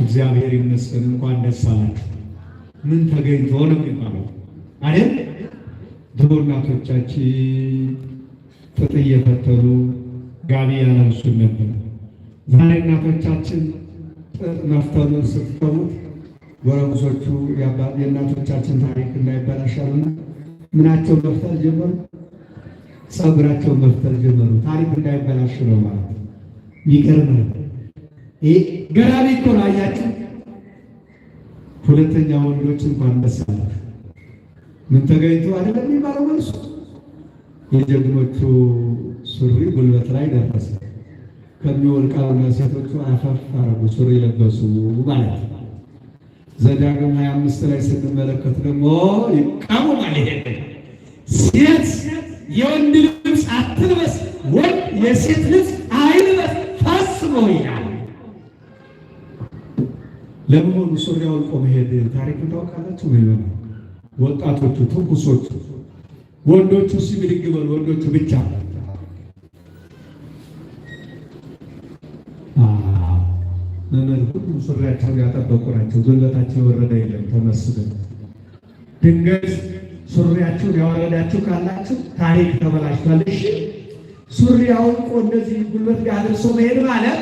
እግዚአብሔር ይመስገን እንኳን ደስ አላችሁ። ምን ተገኝቶ ነው የሚባለው አይደል? ድሮ እናቶቻችን ጥጥ እየፈተሉ ጋቢ ያለብሱን ነበር። ዛሬ እናቶቻችን ጥጥ መፍተሉን ስትተዉት ጎረምሶቹ የእናቶቻችን ታሪክ እንዳይበላሻሉና ምናቸው መፍተል ጀመሩ? ፀጉራቸው መፍተል ጀመሩ። ታሪክ እንዳይበላሽ ነው ማለት ነው። ይገርማል። ይሄ ገራሚ እኮ ነው። አያችሁ። ሁለተኛ ወንዶች እንኳን ደስ አላችሁ። ምን ተገኝቶ አይደለም የሚባለው መልሱ። የጀግኖቹ ሱሪ ጉልበት ላይ ደረሰ። ከሚወልቃውና ሴቶቹ አፈፍ አረጉ፣ ሱሪ ለበሱ ማለት ነው። ዘዳግም 25 ላይ ስንመለከት ደግሞ ይቃወማል። ይሄ ሴት የወንድ ልብስ አትልበስ፣ ወንድ የሴት ልብስ አይልበስ ፈጽሞ ይላል። ለመሆኑ ሱሪ አውልቆ መሄድ ታሪኩን ታውቃላችሁ ወይ? ወጣቶቹ ትኩሶቹ፣ ወንዶቹ ሲብድግ በሉ፣ ወንዶቹ ብቻ መመር ሁሉም ሱሪያቸውን ያጠበቁ ናቸው። ጉልበታቸው የወረደ የለም። ተመስገን። ድንገት ሱሪያችሁን ያወረዳችሁ ካላችሁ ታሪክ ተበላሽቷል። እሺ ሱሪ አውልቆ እንደዚህ ጉልበት ጋር አድርሶ መሄድ ማለት